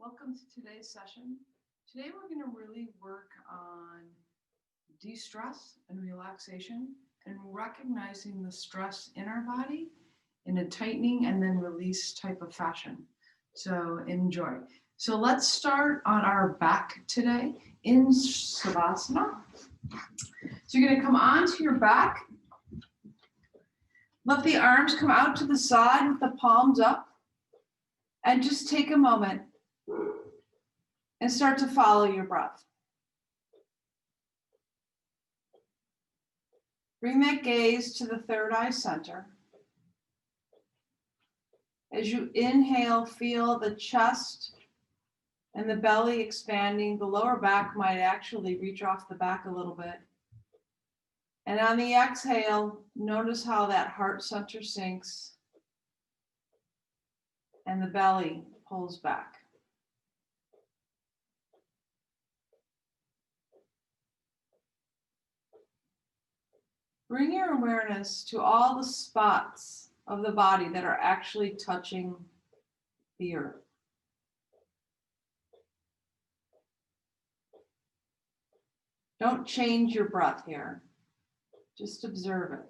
Welcome to today's session. Today we're going to really work on de-stress and relaxation and recognizing the stress in our body in a tightening and then release type of fashion. So enjoy. So let's start on our back today in Savasana. So you're going to come onto your back. Let the arms come out to the side with the palms up. And just take a moment and start to follow your breath. Bring that gaze to the third eye center. As you inhale, feel the chest and the belly expanding. The lower back might actually reach off the back a little bit. And on the exhale, notice how that heart center sinks and the belly pulls back. Bring your awareness to all the spots of the body that are actually touching the earth. Don't change your breath here. Just observe it.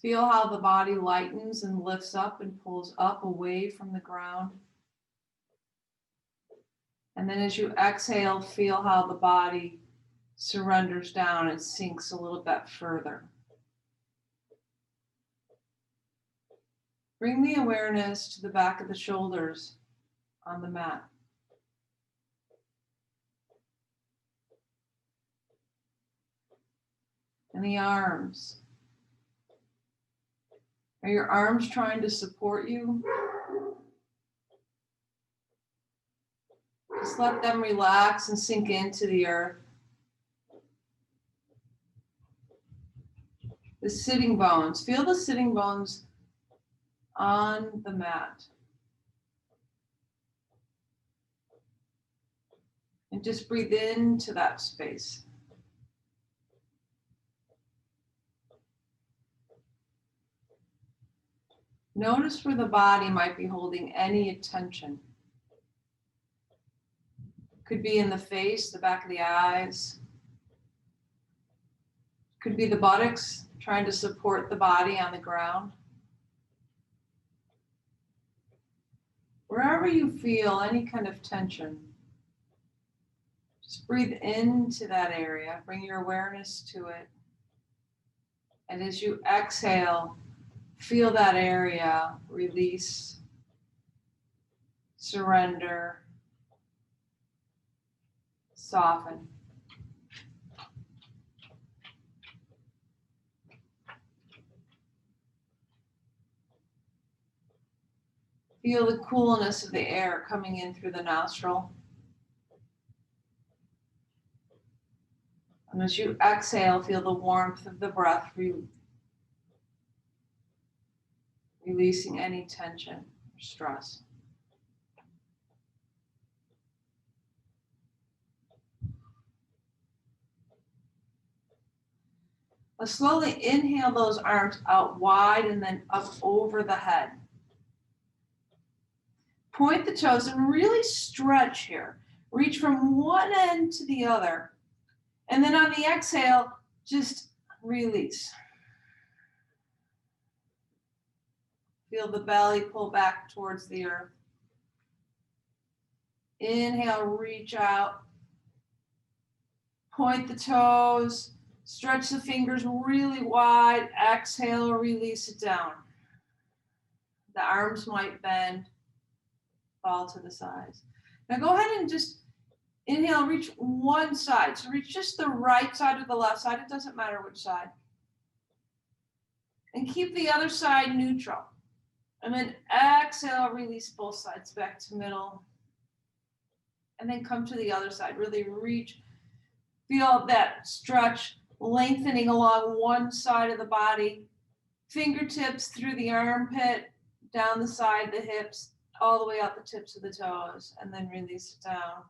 Feel how the body lightens and lifts up and pulls up away from the ground. And then as you exhale, feel how the body surrenders down and sinks a little bit further. Bring the awareness to the back of the shoulders on the mat. And the arms. Are your arms trying to support you? Just let them relax and sink into the earth. The sitting bones. Feel the sitting bones on the mat. And just breathe into that space. Notice where the body might be holding any attention. Could be in the face, the back of the eyes. Could be the buttocks trying to support the body on the ground. Wherever you feel any kind of tension, just breathe into that area. Bring your awareness to it. And as you exhale, feel that area release, surrender, soften. Feel the coolness of the air coming in through the nostril. And as you exhale, feel the warmth of the breath releasing any tension or stress. Now slowly inhale those arms out wide and then up over the head. Point the toes and really stretch here. Reach from one end to the other. And then on the exhale, just release. Feel the belly pull back towards the earth. Inhale, reach out. Point the toes. Stretch the fingers really wide. Exhale, release it down. The arms might bend, fall to the sides. Now go ahead and just inhale, reach one side. So reach just the right side or the left side. It doesn't matter which side. And keep the other side neutral. And then exhale, release both sides back to middle. And then come to the other side. Really reach. Feel that stretch lengthening along one side of the body. Fingertips through the armpit, down the side, the hips, all the way out the tips of the toes. And then release it down.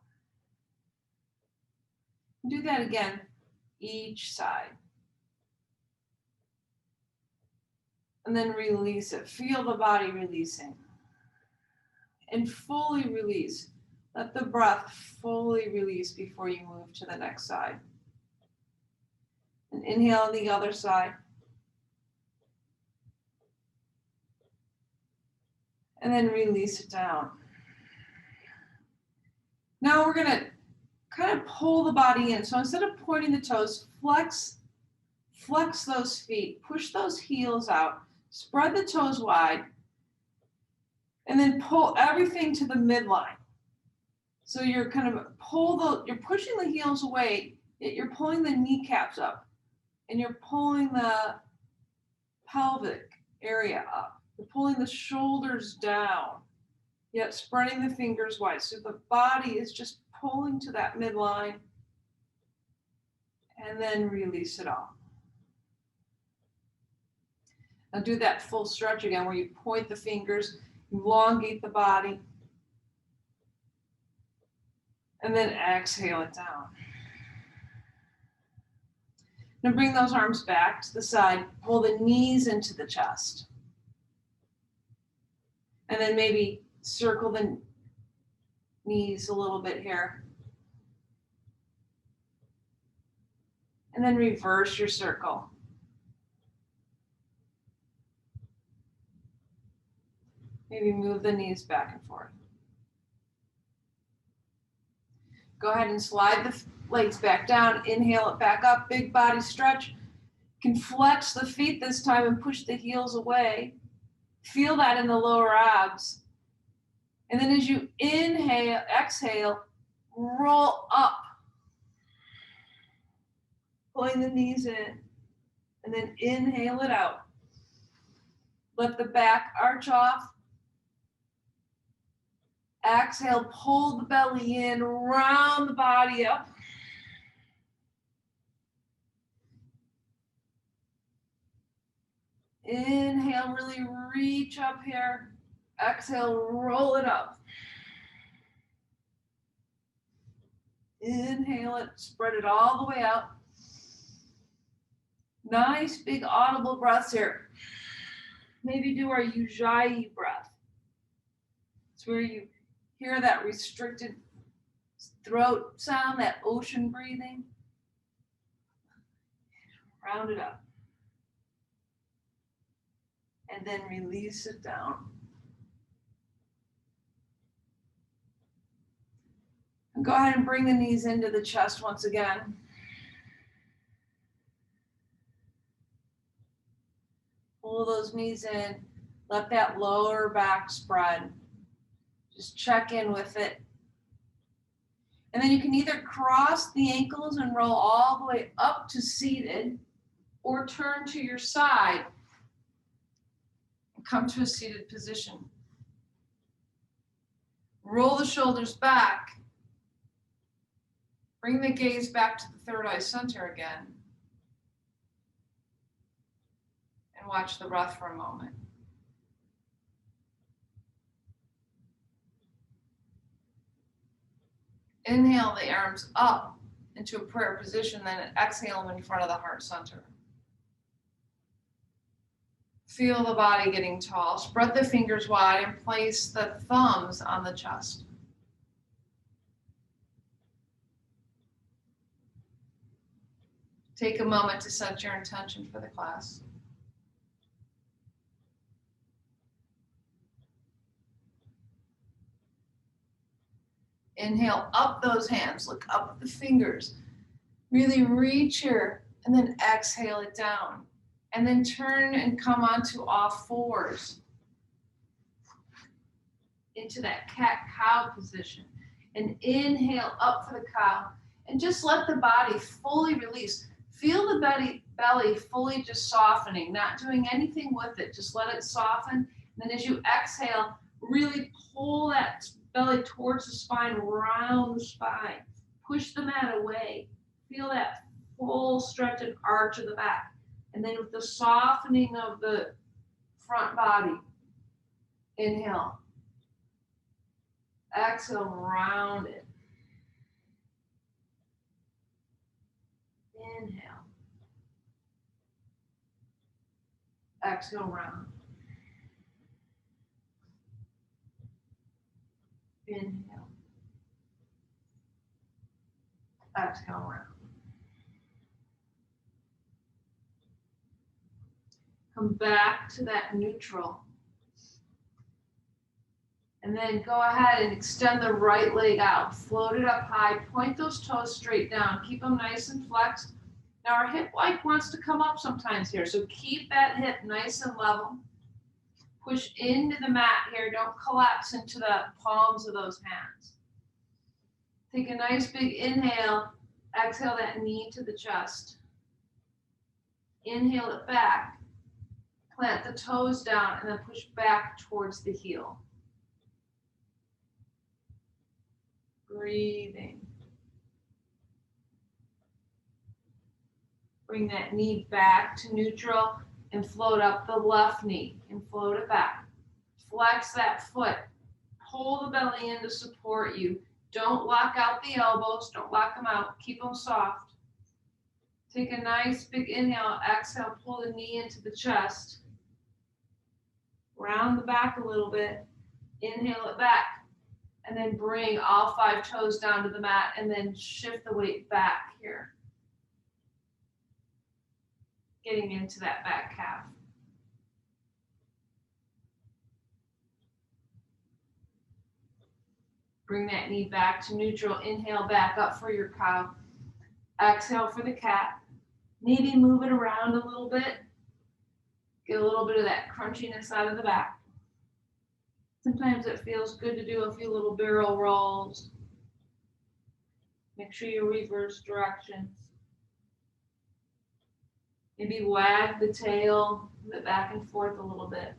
Do that again, each side. And then release it. Feel the body releasing. and fully release. Let the breath fully release before you move to the next side. And inhale on the other side. And then release it down. Now we're going to kind of pull the body in. So instead of pointing the toes, flex those feet, push those heels out, spread the toes wide, and then pull everything to the midline. So you're kind of you're pushing the heels away, yet you're pulling the kneecaps up, and you're pulling the pelvic area up. You're pulling the shoulders down, yet spreading the fingers wide. So the body is just pulling to that midline, and then release it off. Now do that full stretch again where you point the fingers, elongate the body, and then exhale it down. Now bring those arms back to the side, pull the knees into the chest. And then maybe circle the knees a little bit here. And then reverse your circle. Maybe move the knees back and forth. Go ahead and slide the legs back down. Inhale it back up. Big body stretch. You can flex the feet this time and push the heels away. Feel that in the lower abs. And then as you inhale, exhale, roll up. Pulling the knees in. And then inhale it out. Let the back arch off. Exhale, pull the belly in, round the body up. Inhale, really reach up here. Exhale, roll it up. Inhale it, spread it all the way out. Nice big audible breaths here. Maybe do our Ujjayi breath. It's where you hear that restricted throat sound, that ocean breathing. Round it up. And then release it down. And go ahead and bring the knees into the chest once again. Pull those knees in. Let that lower back spread. Just check in with it. And then you can either cross the ankles and roll all the way up to seated, or turn to your side and come to a seated position. Roll the shoulders back. Bring the gaze back to the third eye center again. And watch the breath for a moment. Inhale the arms up into a prayer position, then exhale them in front of the heart center. Feel the body getting tall. Spread the fingers wide and place the thumbs on the chest. Take a moment to set your intention for the class. Inhale up those hands, look up at the fingers. Really reach here, and then exhale it down. And then turn and come onto all fours into that cat-cow position. And inhale up for the cow. And just let the body fully release. Feel the belly fully just softening, not doing anything with it. Just let it soften. And then as you exhale, really pull that belly towards the spine, round the spine. Push the mat away. Feel that full stretch and arch of the back. And then with the softening of the front body, inhale. Exhale, round it. Inhale. Exhale, round. Inhale. Exhale around. Come back to that neutral. And then go ahead and extend the right leg out. Float it up high. Point those toes straight down. Keep them nice and flexed. Now our hip wants to come up sometimes here. So keep that hip nice and level. Push into the mat here. Don't collapse into the palms of those hands. Take a nice big inhale. Exhale that knee to the chest. Inhale it back. Plant the toes down and then push back towards the heel. Breathing. Bring that knee back to neutral and float up the left knee and float it back. Flex that foot. Pull the belly in to support you. Don't lock out the elbows. Don't lock them out. Keep them soft. Take a nice big inhale. Exhale. Pull the knee into the chest. Round the back a little bit. Inhale it back. And then bring all 5 toes down to the mat and then shift the weight back here. Getting into that back calf. Bring that knee back to neutral. Inhale back up for your cow. Exhale for the cat. Maybe move it around a little bit. Get a little bit of that crunchiness out of the back. Sometimes it feels good to do a few little barrel rolls. Make sure you reverse directions. Maybe wag the tail, move it back and forth a little bit.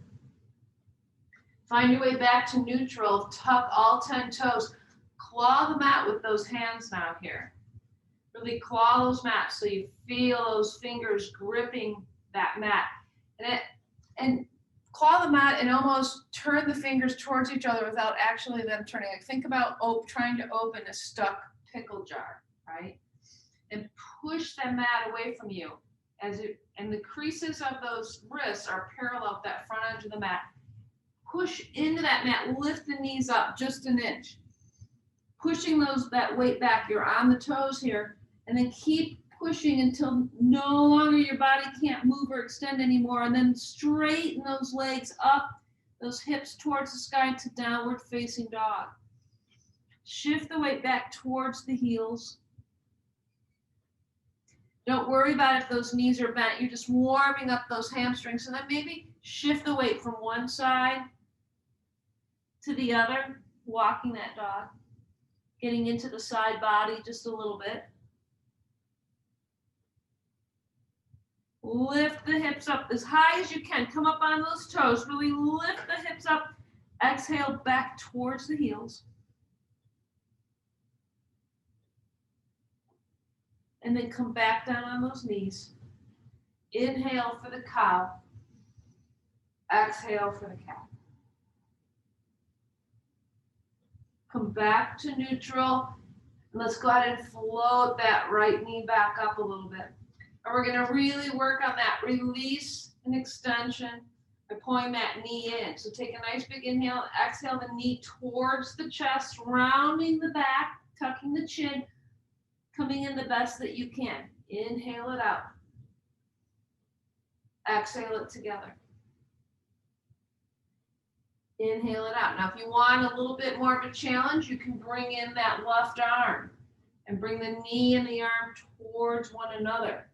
Find your way back to neutral. Tuck all 10 toes. Claw the mat with those hands now here. Really claw those mats so you feel those fingers gripping that mat. And claw the mat and almost turn the fingers towards each other without actually them turning. Like think about trying to open a stuck pickle jar, right? And push that mat away from you. And the creases of those wrists are parallel with that front edge of the mat. Push into that mat, lift the knees up just an inch. Pushing that weight back, you're on the toes here, and then keep pushing until no longer your body can't move or extend anymore, and then straighten those legs up, those hips towards the sky to downward facing dog. Shift the weight back towards the heels. Don't worry about if those knees are bent. You're just warming up those hamstrings. So then maybe shift the weight from one side to the other, walking that dog. Getting into the side body just a little bit. Lift the hips up as high as you can. Come up on those toes. Really lift the hips up. Exhale back towards the heels. And then come back down on those knees. Inhale for the cow. Exhale for the cat. Come back to neutral. And let's go ahead and float that right knee back up a little bit. And we're going to really work on that release and extension by pulling that knee in. So take a nice big inhale. Exhale the knee towards the chest, rounding the back, tucking the chin. Coming in the best that you can. Inhale it out. Exhale it together. Inhale it out. Now, if you want a little bit more of a challenge, you can bring in that left arm and bring the knee and the arm towards one another.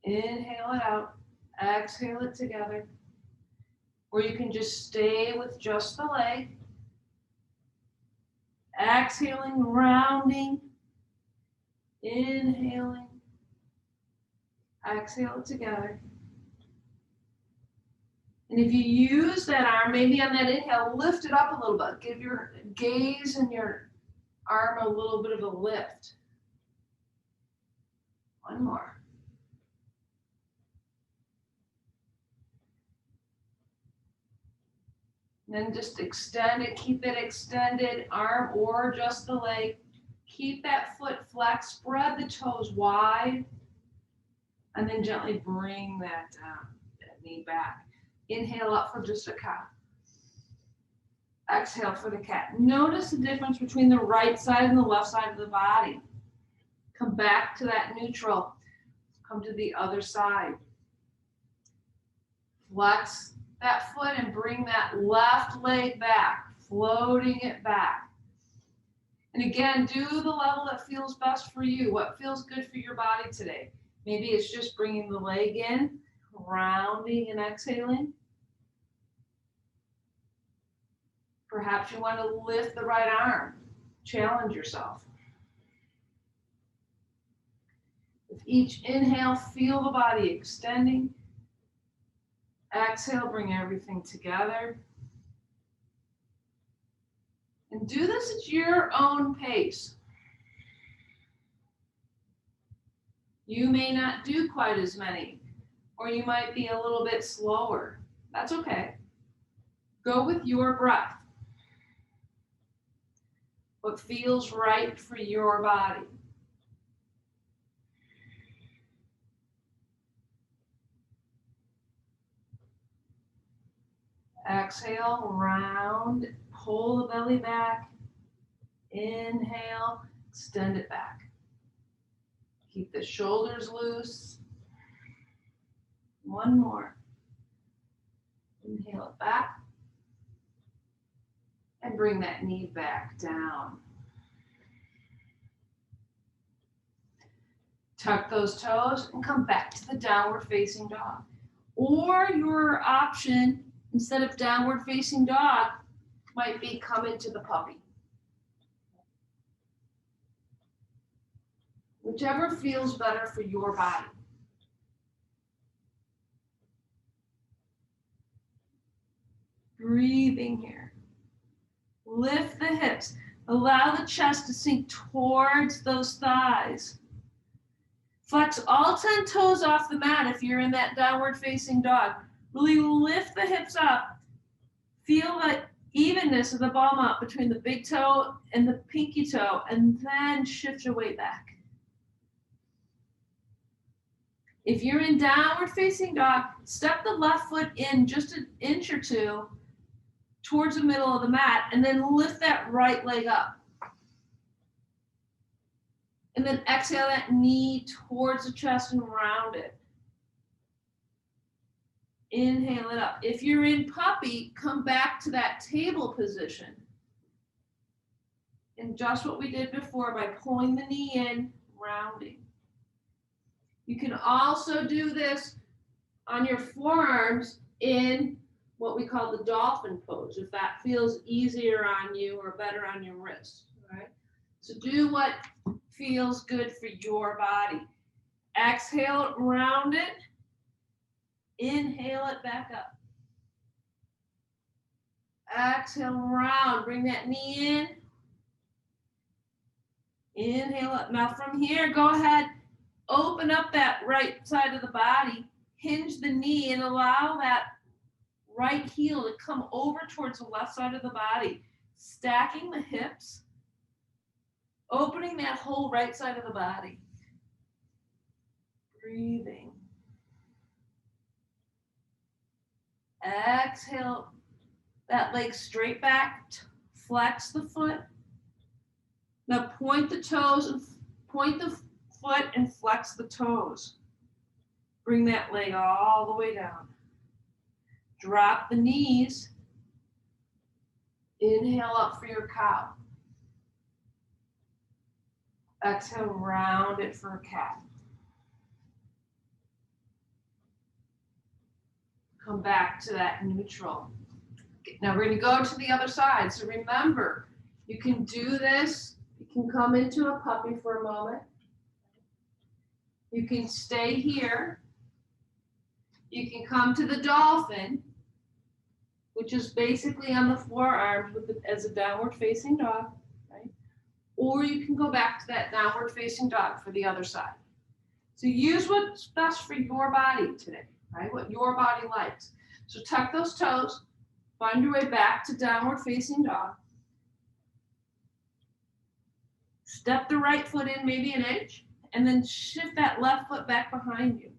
Inhale it out. Exhale it together. Or you can just stay with just the leg. Exhaling, rounding, inhaling, exhale it together. And if you use that arm, maybe on that inhale, lift it up a little bit. Give your gaze and your arm a little bit of a lift. One more. Then just extend it, keep it extended, arm or just the leg. Keep that foot flex, spread the toes wide, and then gently bring that knee back. Inhale up for just a cow. Exhale for the cat. Notice the difference between the right side and the left side of the body. Come back to that neutral. Come to the other side. Flex that foot and bring that left leg back, floating it back. And again, do the level that feels best for you. What feels good for your body today? Maybe it's just bringing the leg in, rounding and exhaling. Perhaps you want to lift the right arm. Challenge yourself. With each inhale, feel the body extending. Exhale, bring everything together. And do this at your own pace. You may not do quite as many, or you might be a little bit slower. That's okay. Go with your breath. What feels right for your body. Exhale, round, pull the belly back. Inhale, extend it back. Keep the shoulders loose. One more. Inhale it back. And bring that knee back down. Tuck those toes and come back to the downward facing dog. Or your option, instead of downward facing dog, might be come into the puppy. Whichever feels better for your body. Breathing here. Lift the hips. Allow the chest to sink towards those thighs. Flex all 10 toes off the mat if you're in that downward facing dog. Really lift the hips up. Feel the evenness of the ball mount between the big toe and the pinky toe, and then shift your weight back. If you're in downward facing dog, step the left foot in just an inch or two towards the middle of the mat, and then lift that right leg up. And then exhale that knee towards the chest and round it. Inhale it up. If you're in puppy, come back to that table position. And just what we did before by pulling the knee in, rounding. You can also do this on your forearms in what we call the dolphin pose, if that feels easier on you or better on your wrist. Right? So do what feels good for your body. Exhale, round it. Inhale it back up. Exhale, round. Bring that knee in. Inhale up. Now from here, go ahead. Open up that right side of the body. Hinge the knee and allow that right heel to come over towards the left side of the body. Stacking the hips. Opening that whole right side of the body. Breathing. Exhale that leg straight back. Flex the foot. Now point the toes and point the foot and flex the toes. Bring that leg all the way down. Drop the knees. Inhale up for your cow. Exhale, round it for a cat. Come back to that neutral. Now we're going to go to the other side. So remember, you can do this. You can come into a puppy for a moment. You can stay here. You can come to the dolphin, which is basically on the forearms as a downward facing dog, right? Or you can go back to that downward facing dog for the other side. So use what's best for your body today, right? What your body likes. So tuck those toes, find your way back to downward facing dog. Step the right foot in maybe an inch, and then shift that left foot back behind you.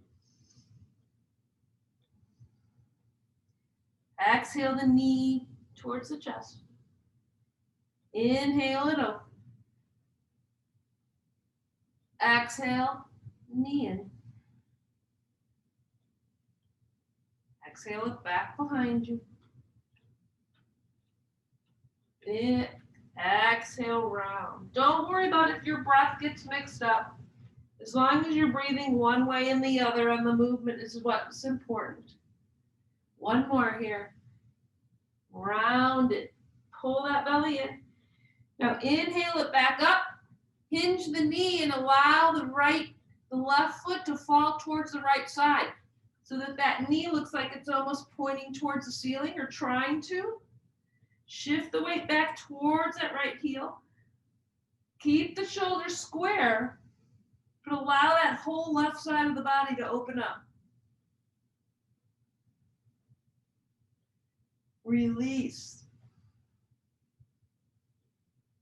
Exhale the knee towards the chest. Inhale it up. Exhale, knee in. Exhale it back behind you. Exhale, round. Don't worry about if your breath gets mixed up. As long as you're breathing one way and the other, and the movement is what's important. One more here. Round it. Pull that belly in. Now inhale it back up. Hinge the knee and allow the left foot to fall towards the right side, so that that knee looks like it's almost pointing towards the ceiling or trying to. Shift the weight back towards that right heel. Keep the shoulders square, but allow that whole left side of the body to open up. Release.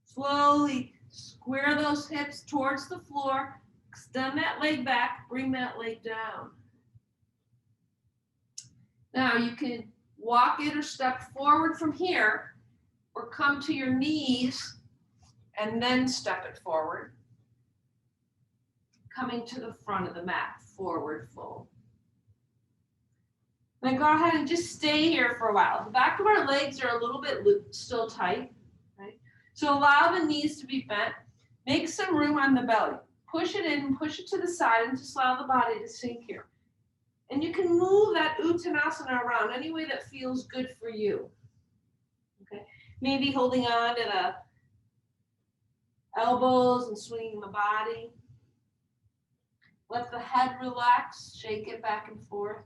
Slowly square those hips towards the floor. Extend that leg back, bring that leg down. Now you can walk it or step forward from here, or come to your knees and then step it forward. Coming to the front of the mat, forward fold. Then go ahead and just stay here for a while. The back of our legs are a little bit still tight, right? So allow the knees to be bent. Make some room on the belly. Push it in, push it to the side, and just allow the body to sink here. And you can move that Uttanasana around any way that feels good for you. Okay? Maybe holding on to the elbows and swinging the body. Let the head relax, shake it back and forth.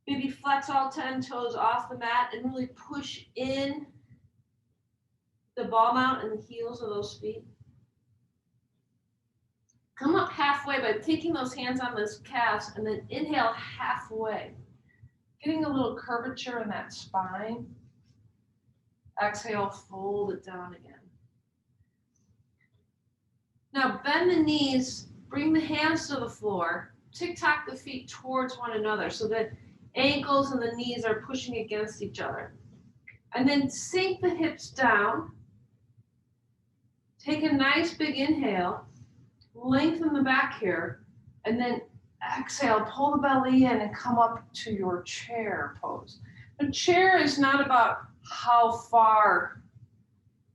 Maybe flex all 10 toes off the mat and really push in the ball mount and the heels of those feet. Come up halfway by taking those hands on those calves and then inhale halfway. Getting a little curvature in that spine. Exhale, fold it down again. Now bend the knees, bring the hands to the floor, tick-tock the feet towards one another so that ankles and the knees are pushing against each other. And then sink the hips down. Take a nice big inhale, lengthen the back here, and then exhale, pull the belly in and come up to your chair pose. The chair is not about how far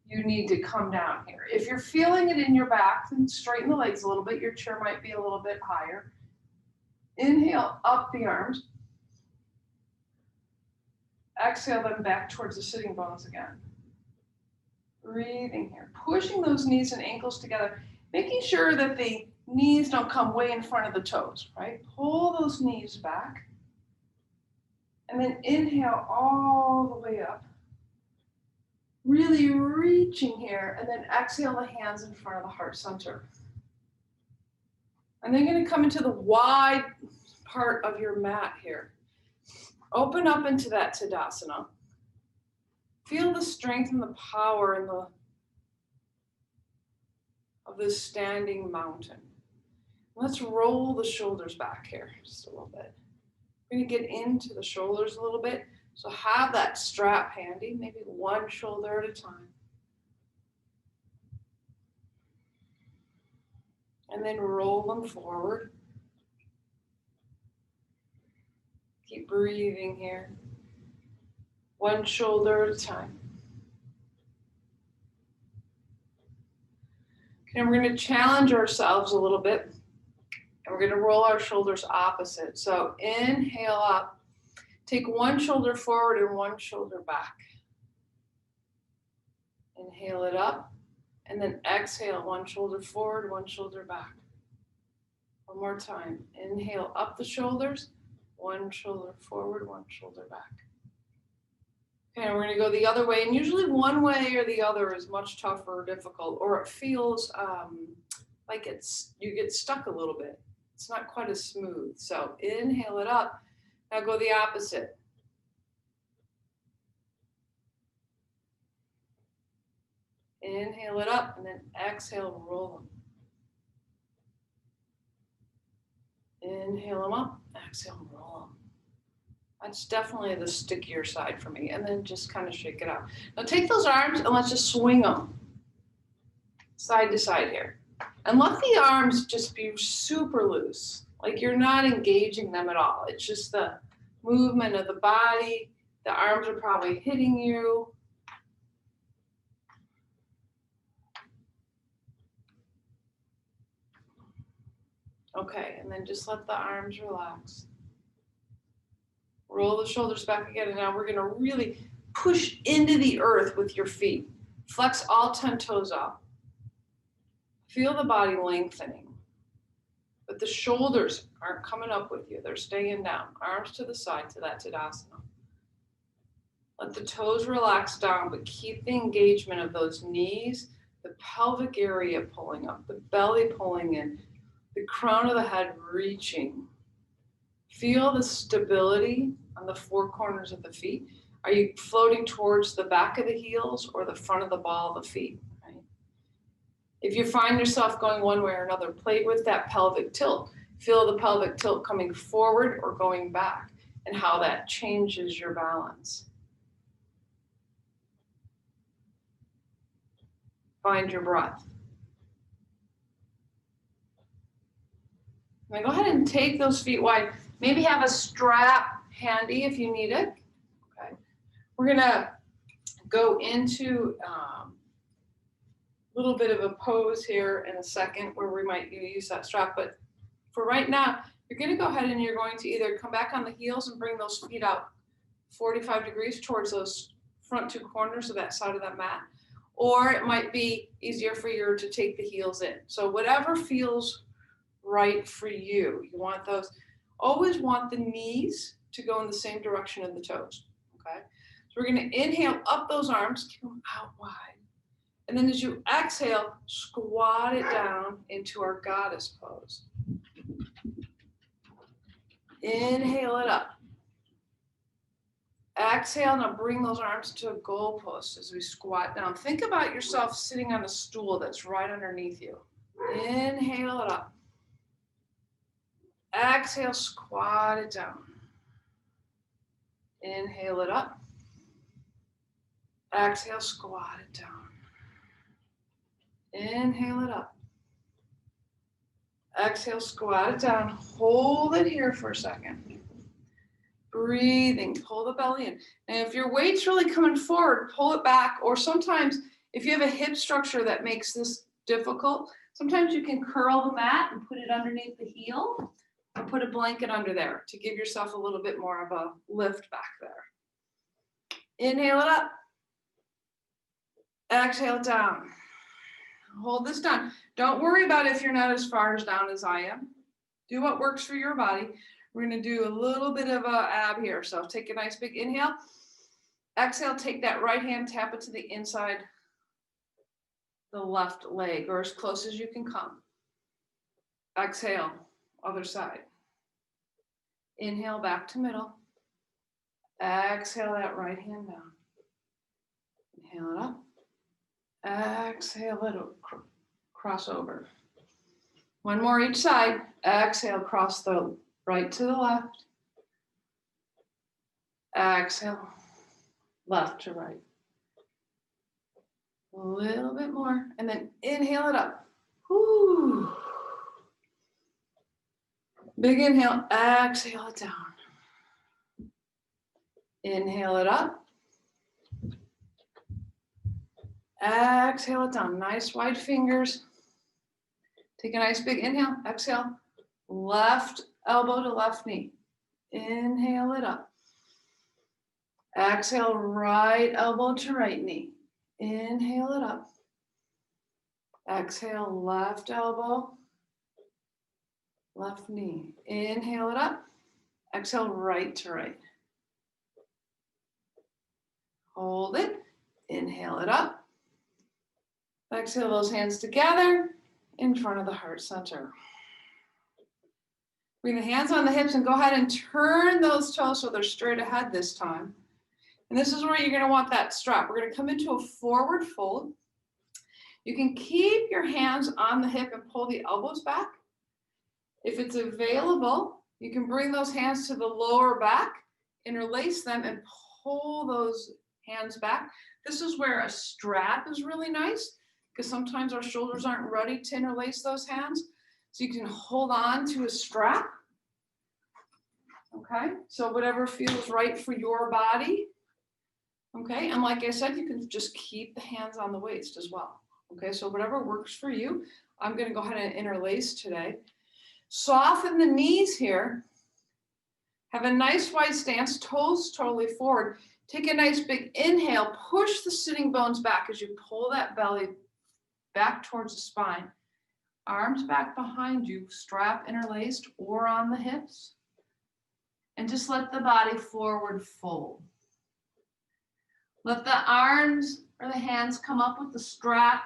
you need to come down here. If you're feeling it in your back, then straighten the legs a little bit. Your chair might be a little bit higher. Inhale up the arms. Exhale them back towards the sitting bones again. Breathing here, pushing those knees and ankles together, making sure that the knees don't come way in front of the toes, right? Pull those knees back. And then inhale all the way up. Really reaching here, and then exhale the hands in front of the heart center. And then going to come into the wide part of your mat here. Open up into that Tadasana. Feel the strength and the power and of this standing mountain. Let's roll the shoulders back here just a little bit. We're going to get into the shoulders a little bit. So have that strap handy, maybe one shoulder at a time. And then roll them forward. Keep breathing here. One shoulder at a time. Okay, we're going to challenge ourselves a little bit. And we're going to roll our shoulders opposite. So inhale up. Take one shoulder forward and one shoulder back. Inhale it up. And then exhale, one shoulder forward, one shoulder back. One more time. Inhale up the shoulders. One shoulder forward, one shoulder back. Okay, we're going to go the other way. And usually one way or the other is much tougher or difficult, or it feels like you get stuck a little bit. It's not quite as smooth. So inhale it up. Now go the opposite. Inhale it up and then exhale, roll them. Inhale them up, exhale, roll them. That's definitely the stickier side for me. And then just kind of shake it out. Now take those arms and let's just swing them side to side here. And let the arms just be super loose. Like you're not engaging them at all. It's just the movement of the body. The arms are probably hitting you. Okay, and then just let the arms relax. Roll the shoulders back again, and now we're gonna really push into the earth with your feet. Flex all 10 toes up. Feel the body lengthening. But the shoulders aren't coming up with you, they're staying down. Arms to the side to that Tadasana. Let the toes relax down, but keep the engagement of those knees, the pelvic area pulling up, the belly pulling in, the crown of the head reaching. Feel the stability on the four corners of the feet. Are you floating towards the back of the heels or the front of the ball of the feet? Right? If you find yourself going one way or another, play with that pelvic tilt. Feel the pelvic tilt coming forward or going back and how that changes your balance. Find your breath. Now go ahead and take those feet wide. Maybe have a strap handy if you need it. Okay. We're gonna go into a little bit of a pose here in a second where we might use that strap, but for right now, you're gonna go ahead and you're going to either come back on the heels and bring those feet out 45 degrees towards those front two corners of that side of that mat, or it might be easier for you to take the heels in. So whatever feels right for you. You want those, always want the knees to go in the same direction of the toes, okay? So we're gonna inhale up those arms, keep them out wide. And then as you exhale, squat it down into our goddess pose. Inhale it up. Exhale, now bring those arms to a goalpost as we squat down. Think about yourself sitting on a stool that's right underneath you. Inhale it up. Exhale, squat it down. Inhale it up. Exhale, squat it down. Inhale it up. Exhale, squat it down. Hold it here for a second. Breathing, pull the belly in. And if your weight's really coming forward, pull it back. Or sometimes if you have a hip structure that makes this difficult, sometimes you can curl the mat and put it underneath the heel. Or put a blanket under there to give yourself a little bit more of a lift back there. Inhale it up. Exhale it down. Hold this down. Don't worry about if you're not as far down as I am. Do what works for your body. We're going to do a little bit of a ab here. So take a nice big inhale. Exhale, take that right hand, tap it to the inside, the left leg, or as close as you can come. Exhale. Other side. Inhale back to middle. Exhale that right hand down. Inhale it up. Exhale it cross over. One more each side. Exhale, cross the right to the left. Exhale, left to right. A little bit more. And then inhale it up. Whoo. Big inhale, exhale it down. Inhale it up. Exhale it down. Nice wide fingers. Take a nice big inhale, exhale. Left elbow to left knee. Inhale it up. Exhale, right elbow to right knee. Inhale it up. Exhale, left elbow. Left knee. Inhale it up. Exhale, right to right. Hold it. Inhale it up. Exhale those hands together in front of the heart center. Bring the hands on the hips and go ahead and turn those toes so they're straight ahead this time. And this is where you're going to want that strap. We're going to come into a forward fold. You can keep your hands on the hip and pull the elbows back. If it's available, you can bring those hands to the lower back interlace them and pull those hands back. This is where a strap is really nice because sometimes our shoulders aren't ready to interlace those hands. So you can hold on to a strap. Okay, so whatever feels right for your body. Okay, and like I said, you can just keep the hands on the waist as well. Okay, so whatever works for you. I'm gonna go ahead and interlace today. Soften the knees here. Have a nice wide stance, toes totally forward. Take a nice big inhale, push the sitting bones back as you pull that belly back towards the spine. Arms back behind you, strap interlaced or on the hips. And just let the body forward fold. Let the arms or the hands come up with the strap.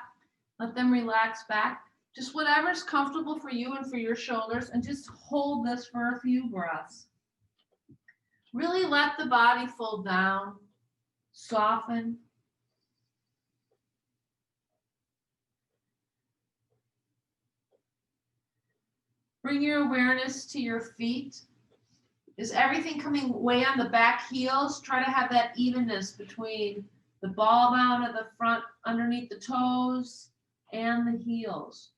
Let them relax back. Just whatever's comfortable for you and for your shoulders, and just hold this for a few breaths. Really let the body fold down, soften. Bring your awareness to your feet. Is everything coming way on the back heels? Try to have that evenness between the ball bound of the front underneath the toes and the heels.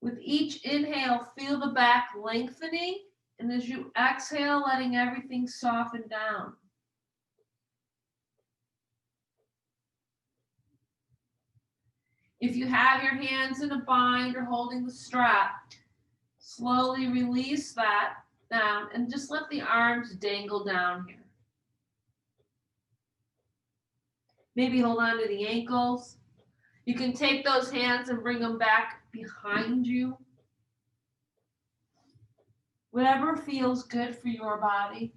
With each inhale, feel the back lengthening, and as you exhale, letting everything soften down. If you have your hands in a bind or holding the strap, slowly release that down and just let the arms dangle down here. Maybe hold on to the ankles. You can take those hands and bring them back behind you. Whatever feels good for your body.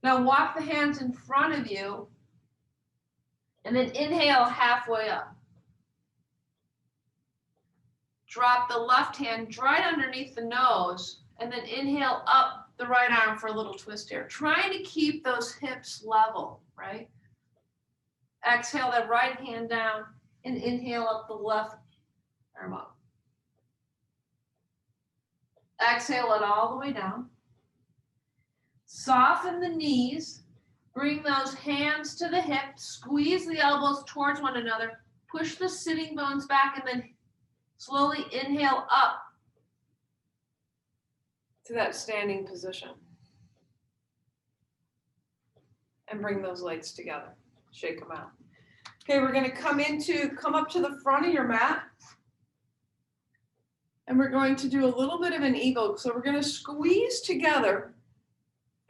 Now walk the hands in front of you and then inhale halfway up. Drop the left hand right underneath the nose and then inhale up the right arm for a little twist here. Trying to keep those hips level, right? Exhale that right hand down and inhale up the left arm up. Exhale it all the way down. Soften the knees. Bring those hands to the hips. Squeeze the elbows towards one another. Push the sitting bones back and then slowly inhale up to that standing position. And bring those legs together. Shake them out. Okay, we're going to come up to the front of your mat. And we're going to do a little bit of an eagle. So we're going to squeeze together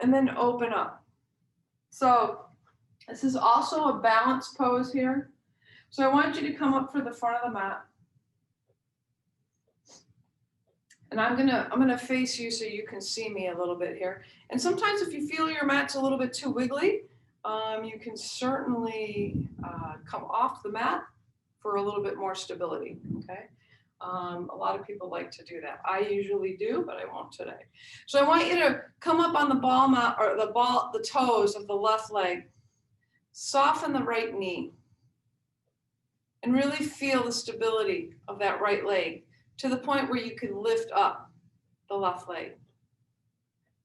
and then open up. So this is also a balance pose here. So I want you to come up for the front of the mat. And I'm gonna face you so you can see me a little bit here. And sometimes if you feel your mat's a little bit too wiggly, you can certainly come off the mat for a little bit more stability, okay? A lot of people like to do that. I usually do, but I won't today. So I want you to come up on the ball mat or the toes of the left leg. Soften the right knee. And really feel the stability of that right leg to the point where you can lift up the left leg.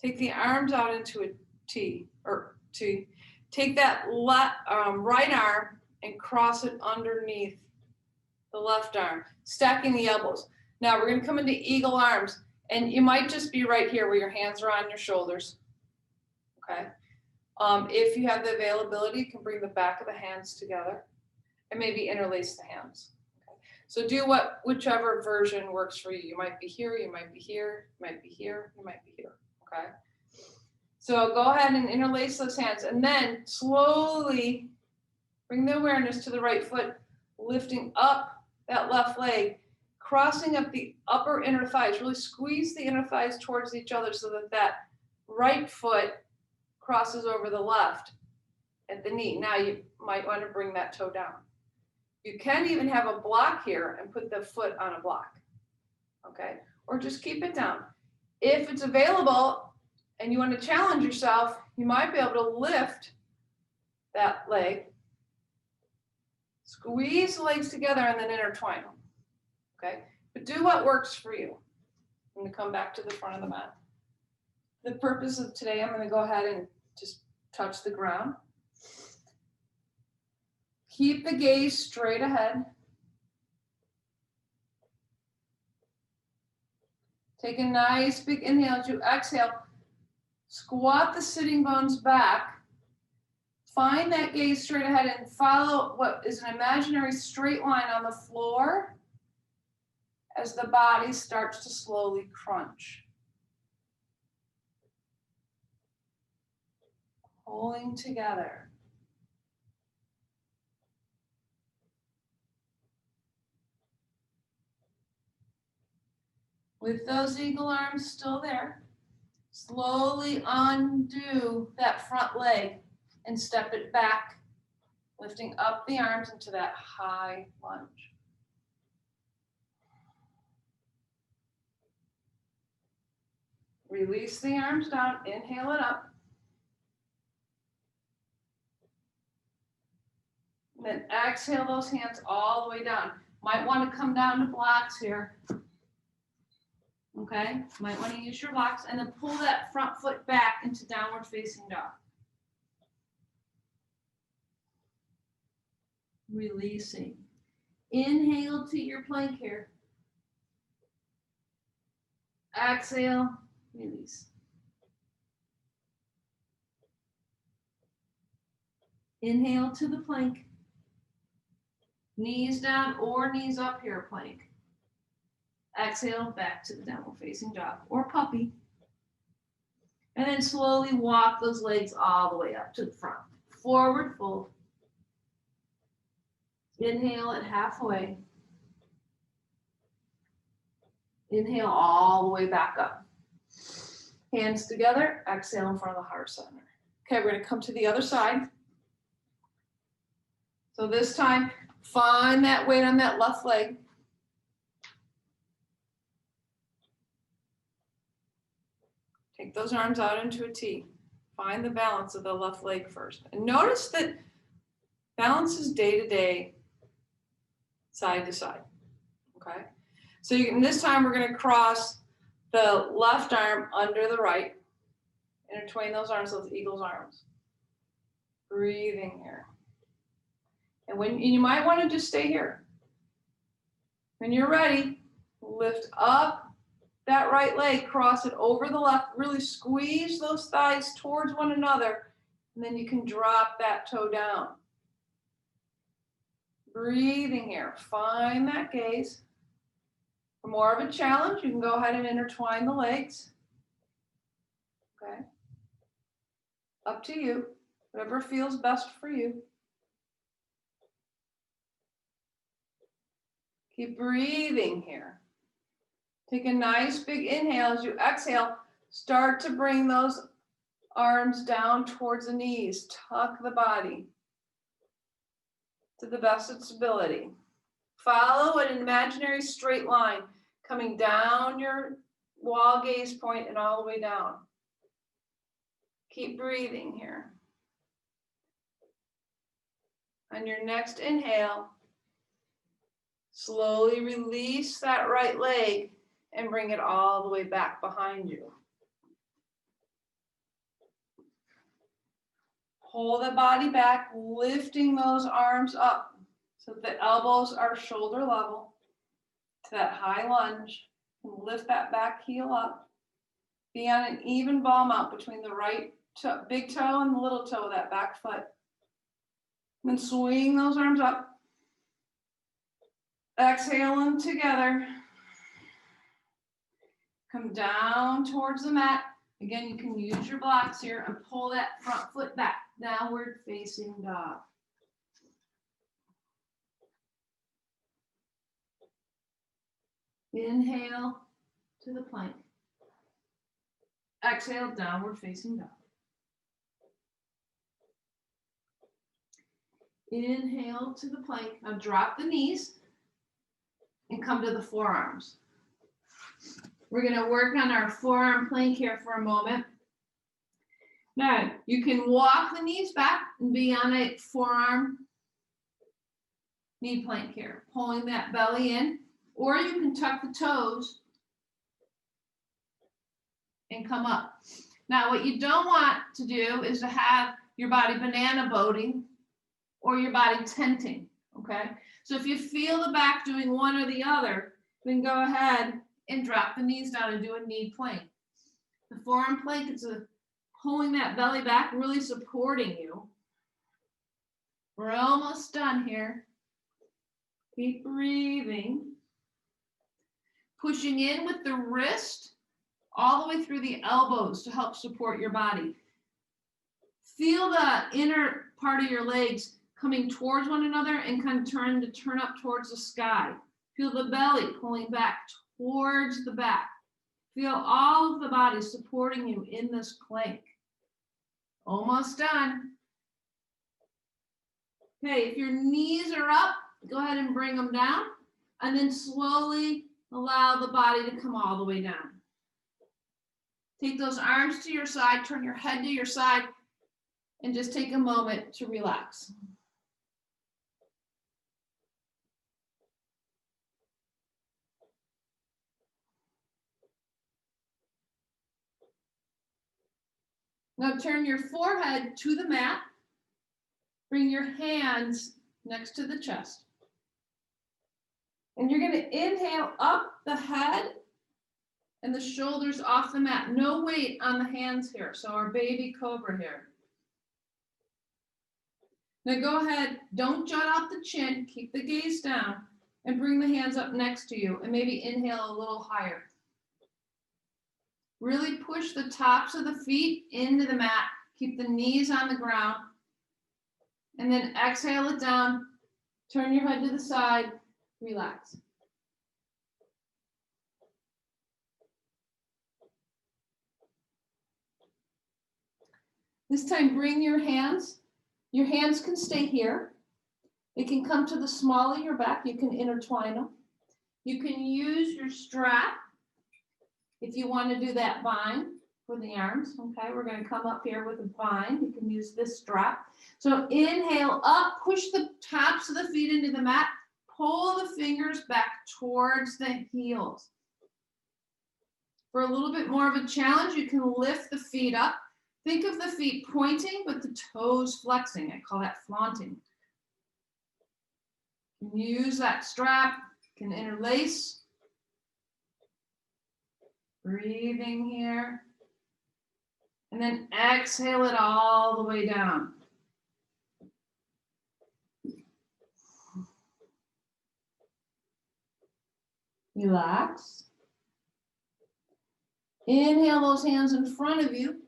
Take the arms out into a T, or T. Take that right arm and cross it underneath the left arm, stacking the elbows. Now we're gonna come into eagle arms, and you might just be right here where your hands are on your shoulders, okay? If you have the availability, you can bring the back of the hands together and maybe interlace the hands. Okay? So do whichever version works for you. You might be here, you might be here, you might be here, you might be here, okay? So go ahead and interlace those hands and then slowly bring the awareness to the right foot, lifting up that left leg, crossing up the upper inner thighs. Really squeeze the inner thighs towards each other so that that right foot crosses over the left at the knee. Now you might want to bring that toe down. You can even have a block here and put the foot on a block, okay? Or just keep it down. If it's available and you want to challenge yourself, you might be able to lift that leg, squeeze the legs together and then intertwine them, okay? But do what works for you. I'm gonna come back to the front of the mat. The purpose of today, I'm gonna go ahead and just touch the ground. Keep the gaze straight ahead. Take a nice big inhale as you exhale. Squat the sitting bones back. Find that gaze straight ahead and follow what is an imaginary straight line on the floor as the body starts to slowly crunch. Pulling together. With those eagle arms still there, slowly undo that front leg and step it back, lifting up the arms into that high lunge. Release the arms down, inhale it up. And then exhale those hands all the way down. Might want to come down to blocks here. Okay, might want to use your blocks and then pull that front foot back into downward facing dog. Releasing. Inhale to your plank here. Exhale, release. Inhale to the plank. Knees down or knees up here, plank. Exhale, back to the downward facing dog or puppy. And then slowly walk those legs all the way up to the front. Forward fold. Inhale at halfway. Inhale all the way back up. Hands together, exhale in front of the heart center. Okay, we're gonna come to the other side. So this time, find that weight on that left leg. Take those arms out into a T. Find the balance of the left leg first. And notice that balance is day to day, side to side. Okay? So this time we're going to cross the left arm under the right. Intertwine those arms, those eagle's arms. Breathing here. And you might want to just stay here. When you're ready, lift up that right leg, cross it over the left, really squeeze those thighs towards one another, and then you can drop that toe down. Breathing here, find that gaze. For more of a challenge, you can go ahead and intertwine the legs. Okay. Up to you, whatever feels best for you. Keep breathing here. Take a nice big inhale as you exhale. Start to bring those arms down towards the knees. Tuck the body to the best of its ability. Follow an imaginary straight line coming down your wall gaze point and all the way down. Keep breathing here. On your next inhale, slowly release that right leg and bring it all the way back behind you. Pull the body back, lifting those arms up so that the elbows are shoulder level to that high lunge. And lift that back heel up. Be on an even ball mount between the right toe, big toe and the little toe of that back foot. And then swing those arms up. Exhale them together. Come down towards the mat. Again, you can use your blocks here and pull that front foot back, downward facing dog. Inhale to the plank. Exhale, downward facing dog. Inhale to the plank. Now drop the knees and come to the forearms. We're going to work on our forearm plank here for a moment. Now, you can walk the knees back and be on a forearm knee plank here, pulling that belly in, or you can tuck the toes and come up. Now, what you don't want to do is to have your body banana boating or your body tenting, okay? So if you feel the back doing one or the other, then go ahead and drop the knees down and do a knee plank. The forearm plank, it's pulling that belly back, really supporting you. We're almost done here. Keep breathing. Pushing in with the wrist all the way through the elbows to help support your body. Feel the inner part of your legs coming towards one another and kind of turn up towards the sky. Feel the belly pulling back towards the back. Feel all of the body supporting you in this plank. Almost done. Okay, if your knees are up, go ahead and bring them down, and then slowly allow the body to come all the way down. Take those arms to your side, turn your head to your side, and just take a moment to relax. Now turn your forehead to the mat. Bring your hands next to the chest. And you're going to inhale up the head and the shoulders off the mat. No weight on the hands here. So our baby cobra here. Now go ahead, don't jut out the chin, keep the gaze down, and bring the hands up next to you, and maybe inhale a little higher. Really push the tops of the feet into the mat. Keep the knees on the ground. And then exhale it down. Turn your head to the side. Relax. This time, bring your hands. Your hands can stay here. They can come to the small of your back. You can intertwine them. You can use your strap if you want to do that bind for the arms. Okay, we're going to come up here with a bind. You can use this strap. So inhale up, push the tops of the feet into the mat. Pull the fingers back towards the heels. For a little bit more of a challenge, you can lift the feet up. Think of the feet pointing with the toes flexing. I call that flaunting. You can use that strap, you can interlace. Breathing here. And then exhale it all the way down. Relax. Inhale those hands in front of you.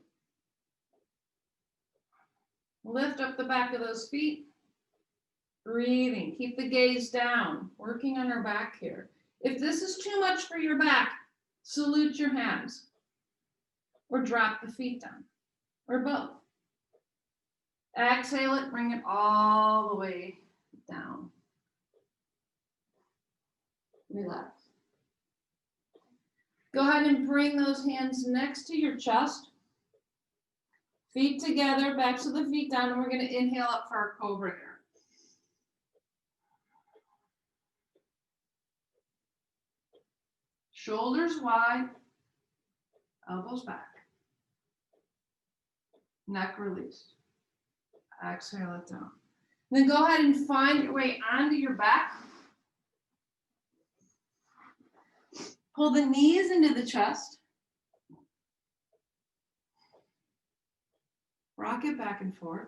Lift up the back of those feet. Breathing. Keep the gaze down. Working on our back here. If this is too much for your back, salute your hands. Or drop the feet down. Or both. Exhale it. Bring it all the way down. Relax. Go ahead and bring those hands next to your chest. Feet together, backs of the feet down, and we're going to inhale up for our cobra here. Shoulders wide, elbows back. Neck released. Exhale it down. Then go ahead and find your way onto your back. Pull the knees into the chest. Rock it back and forth.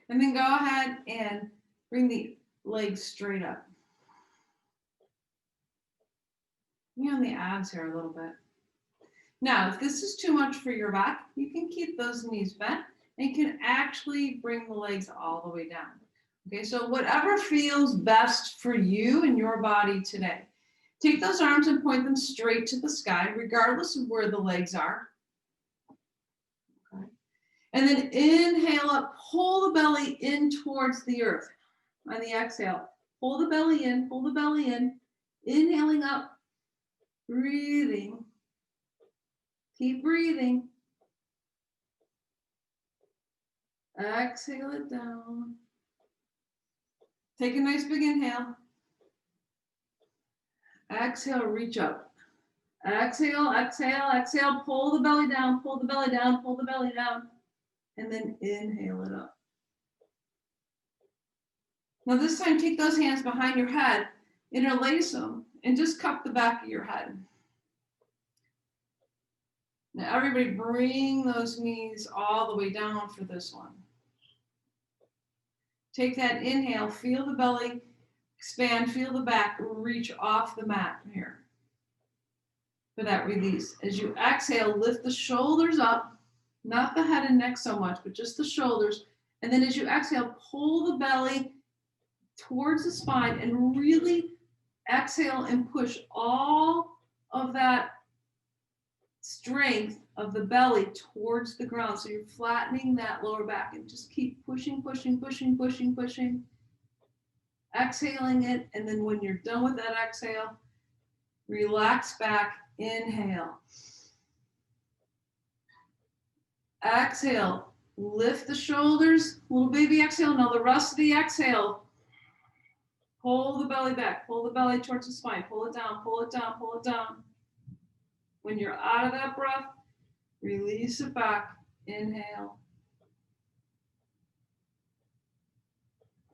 And then go ahead and bring the legs straight up. Knee on the abs here a little bit. Now, if this is too much for your back, you can keep those knees bent and you can actually bring the legs all the way down. Okay, so whatever feels best for you and your body today. Take those arms and point them straight to the sky, regardless of where the legs are. Okay. And then inhale up, pull the belly in towards the earth. On the exhale, pull the belly in, inhaling up, breathing. Keep breathing. Exhale it down. Take a nice big inhale. Exhale, reach up. Exhale, exhale, exhale, pull the belly down, pull the belly down, pull the belly down, and then inhale it up. Now this time, take those hands behind your head, interlace them, and just cup the back of your head. Now everybody bring those knees all the way down for this one. Take that inhale, feel the belly expand, feel the back, reach off the mat here for that release. As you exhale, lift the shoulders up, not the head and neck so much, but just the shoulders. And then as you exhale, pull the belly towards the spine and really exhale and push all of that strength of the belly towards the ground. So you're flattening that lower back and just keep pushing, pushing, pushing, pushing, pushing. Exhaling it, and then when you're done with that exhale, relax back, inhale. Exhale, lift the shoulders, little baby exhale. Now the rest of the exhale, pull the belly back, pull the belly towards the spine, pull it down, pull it down, pull it down. When you're out of that breath, release it back, inhale.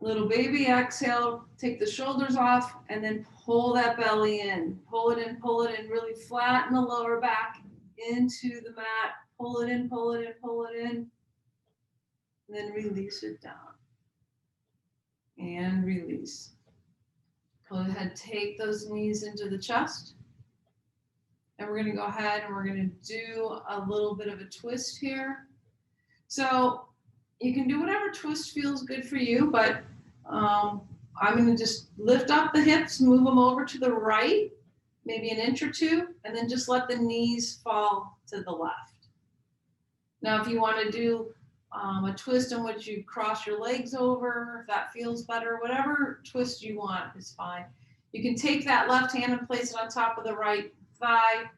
Little baby exhale, take the shoulders off, and then pull that belly in. Pull it in, really flatten the lower back into the mat. Pull it in, pull it in, pull it in. And then release it down. And release. Go ahead, take those knees into the chest. And we're gonna go ahead and we're gonna do a little bit of a twist here. So you can do whatever twist feels good for you, but I'm going to just lift up the hips, move them over to the right, maybe an inch or two, and then just let the knees fall to the left. Now, if you want to do a twist in which you cross your legs over, if that feels better, whatever twist you want is fine. You can take that left hand and place it on top of the right thigh.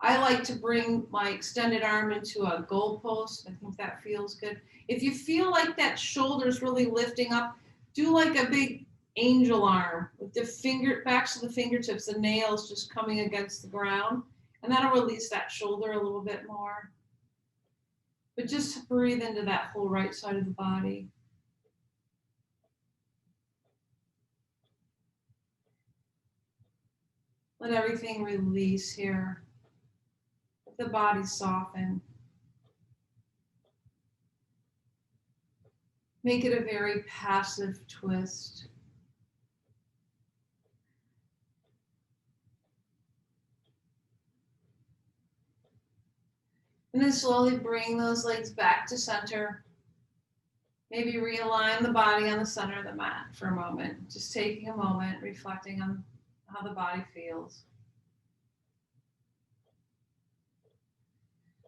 I like to bring my extended arm into a goalpost. I think that feels good. If you feel like that shoulder's really lifting up, do like a big angel arm with the backs of the fingertips, the nails just coming against the ground. And that'll release that shoulder a little bit more. But just breathe into that whole right side of the body. Let everything release here. Let the body soften. Make it a very passive twist. And then slowly bring those legs back to center. Maybe realign the body on the center of the mat for a moment. Just taking a moment, reflecting on how the body feels.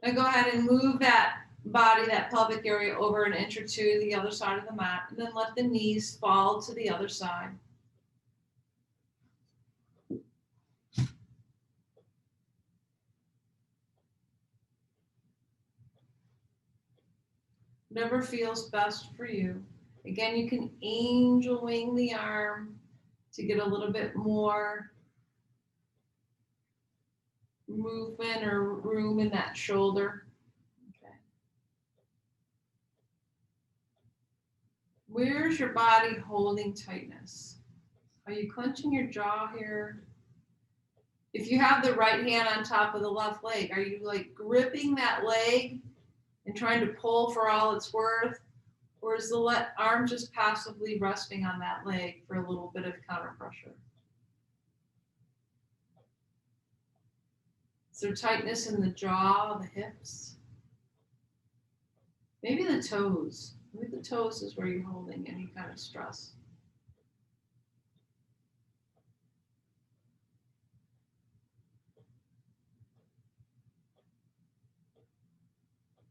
Now go ahead and move that body, that pelvic area, over an inch or two to the other side of the mat, and then let the knees fall to the other side. Whatever feels best for you. Again, you can angel wing the arm to get a little bit more movement or room in that shoulder. Okay. Where's your body holding tightness? Are you clenching your jaw here? If you have the right hand on top of the left leg, are you like gripping that leg and trying to pull for all it's worth? Or is the arm just passively resting on that leg for a little bit of counter pressure? Is there tightness in the jaw, the hips? Maybe the toes. Maybe the toes is where you're holding any kind of stress.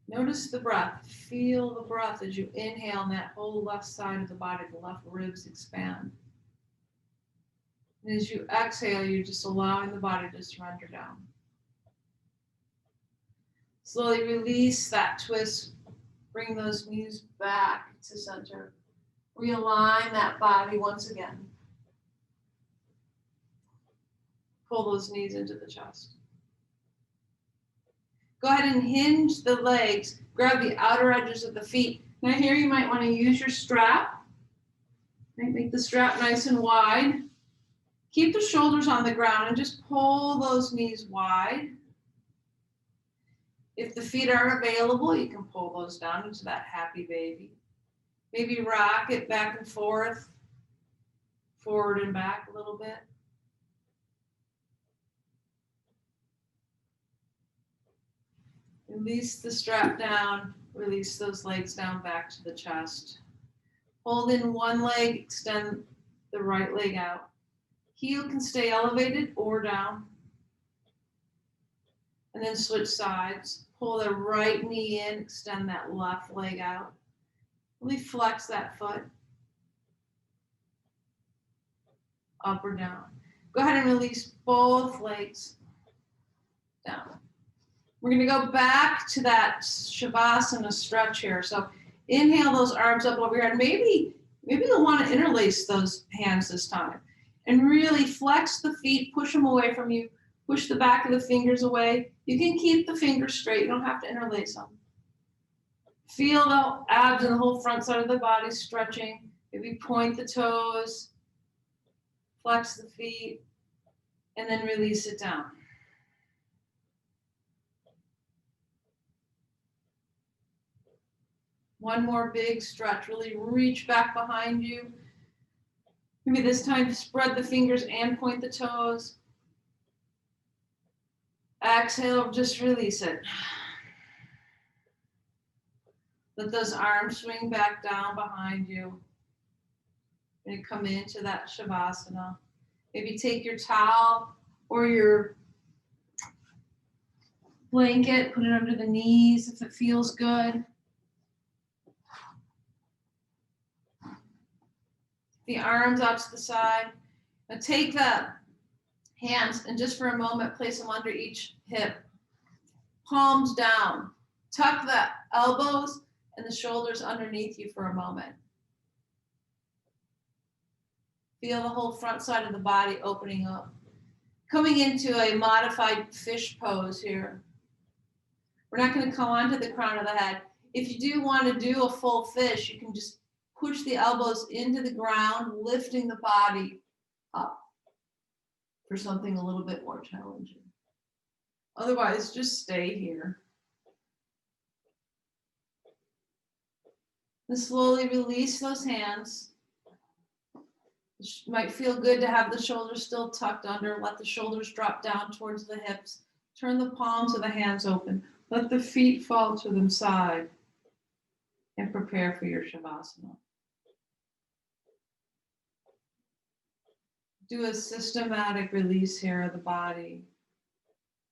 Notice the breath. Feel the breath as you inhale and that whole left side of the body, the left ribs expand. And as you exhale, you're just allowing the body to surrender down. Slowly release that twist. Bring those knees back to center. Realign that body once again. pull those knees into the chest. Go ahead and hinge the legs. Grab the outer edges of the feet. Now here you might want to use your strap. Make the strap nice and wide. Keep the shoulders on the ground and just pull those knees wide. If the feet are available, you can pull those down into that happy baby. Maybe rock it back and forth, forward and back a little bit. Release the strap down, release those legs down back to the chest. Hold in one leg, extend the right leg out. Heel can stay elevated or down. And then switch sides. Pull the right knee in, extend that left leg out. Really flex that foot. Up or down. Go ahead and release both legs down. We're going to go back to that Shavasana stretch here. So inhale those arms up over your head. Maybe you'll want to interlace those hands this time. And really flex the feet, push them away from you. Push the back of the fingers away. You can keep the fingers straight. You don't have to interlace them. Feel the abs and the whole front side of the body stretching. Maybe point the toes. Flex the feet. And then release it down. One more big stretch. Really reach back behind you. Maybe this time spread the fingers and point the toes. Exhale, just release it. Let those arms swing back down behind you. And come into that Shavasana. Maybe take your towel or your blanket, put it under the knees if it feels good. The arms out to the side. Now take the hands and just for a moment, place them under each hip. Palms down. Tuck the elbows and the shoulders underneath you for a moment. Feel the whole front side of the body opening up. Coming into a modified fish pose here. We're not going to come onto the crown of the head. If you do want to do a full fish, you can just push the elbows into the ground, lifting the body up for something a little bit more challenging. Otherwise, just stay here. And slowly release those hands. It might feel good to have the shoulders still tucked under. Let the shoulders drop down towards the hips. Turn the palms of the hands open. Let the feet fall to the side. And prepare for your Shavasana. Do a systematic release here of the body.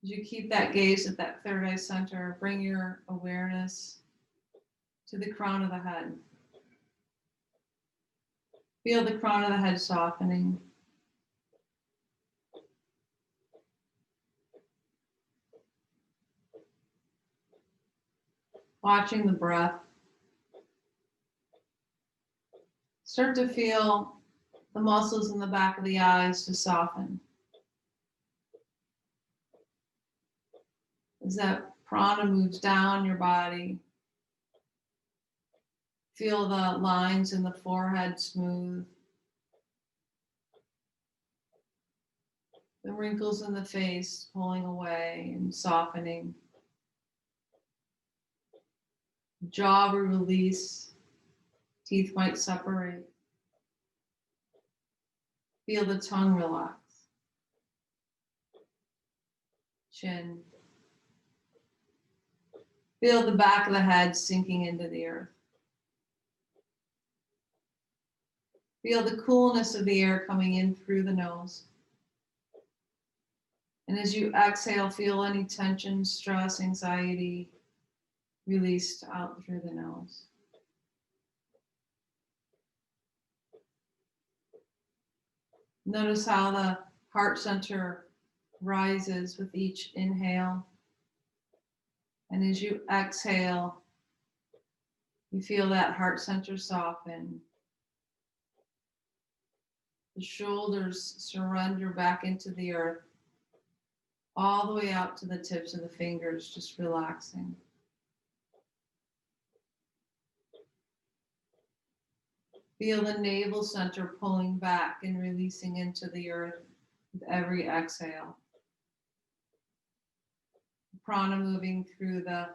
As you keep that gaze at that third eye center, bring your awareness to the crown of the head. Feel the crown of the head softening. Watching the breath. Start to feel the muscles in the back of the eyes to soften. As that prana moves down your body, feel the lines in the forehead smooth. The wrinkles in the face pulling away and softening. Jaw will release, teeth might separate. Feel the tongue relax. Chin. Feel the back of the head sinking into the earth. Feel the coolness of the air coming in through the nose. And as you exhale, feel any tension, stress, anxiety released out through the nose. Notice how the heart center rises with each inhale. And as you exhale, you feel that heart center soften. The shoulders surrender back into the earth. all the way out to the tips of the fingers, just relaxing. Feel the navel center pulling back and releasing into the earth with every exhale. Prana moving through the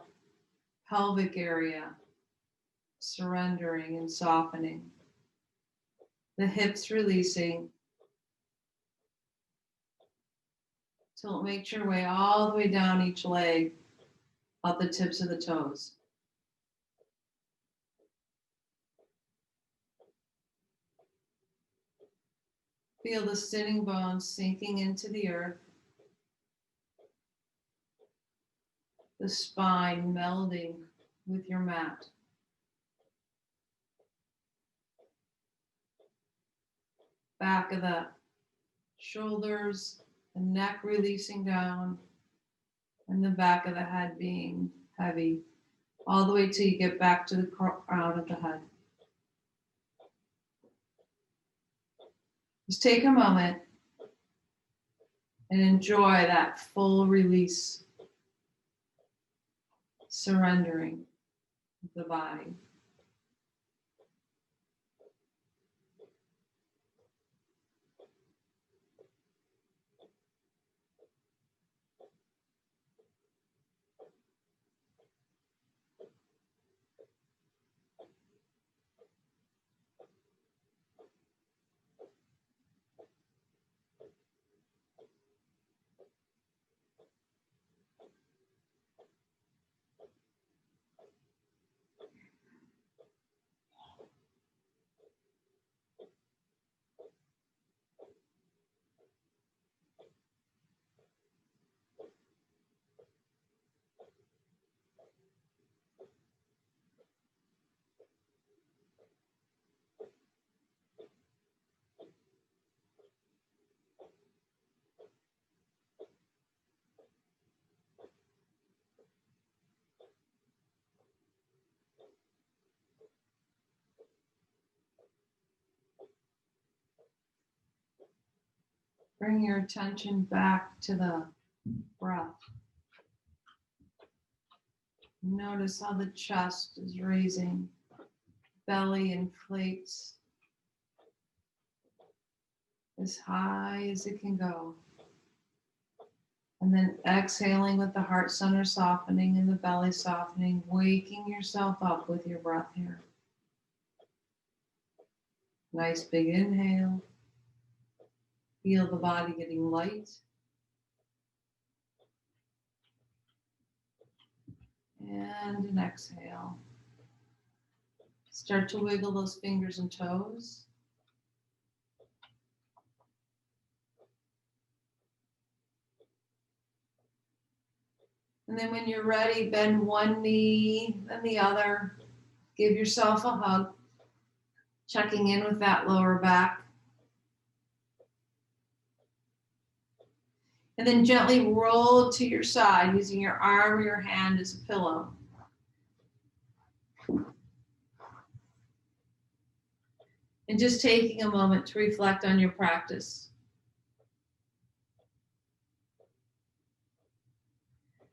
pelvic area, surrendering and softening. The hips releasing till it makes your way all the way down each leg, out the tips of the toes. Feel the sitting bones sinking into the earth, the spine melding with your mat. Back of the shoulders, the neck releasing down, and the back of the head being heavy, all the way till you get back to the crown of the head. Just take a moment and enjoy that full release, surrendering of the body. Bring your attention back to the breath. Notice how the chest is raising, belly inflates as high as it can go. And then exhaling with the heart center softening and the belly softening, waking yourself up with your breath here. Nice big inhale. Feel the body getting light. And an exhale. Start to wiggle those fingers and toes. And then when you're ready, bend one knee, then the other. Give yourself a hug, checking in with that lower back. And then gently roll to your side using your arm or your hand as a pillow. And just taking a moment to reflect on your practice.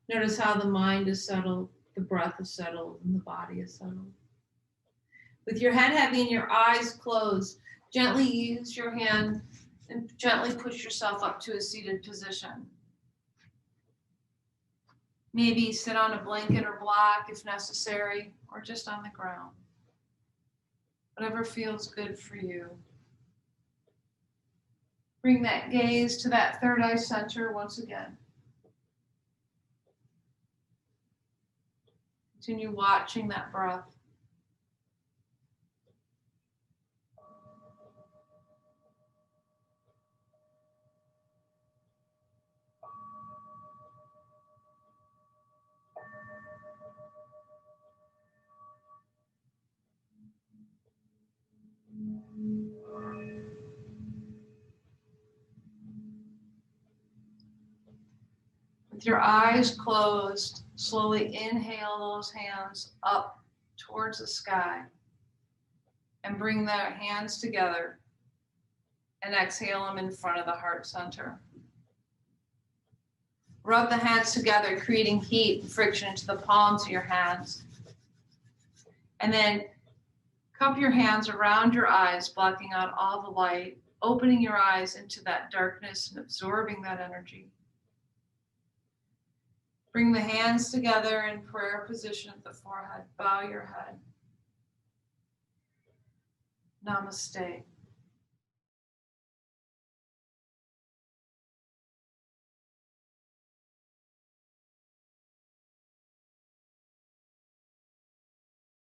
Notice how the mind is settled, the breath is settled, and the body is settled. With your head heavy and your eyes closed, gently use your hand and gently push yourself up to a seated position. Maybe sit on a blanket or block if necessary, or just on the ground. Whatever feels good for you. Bring that gaze to that third eye center once again. Continue watching that breath. With your eyes closed, slowly inhale those hands up towards the sky and bring their hands together and exhale them in front of the heart center. Rub the hands together, creating heat and friction into the palms of your hands. And then cup your hands around your eyes, blocking out all the light, opening your eyes into that darkness and absorbing that energy. Bring the hands together in prayer position at the forehead. Bow your head. Namaste.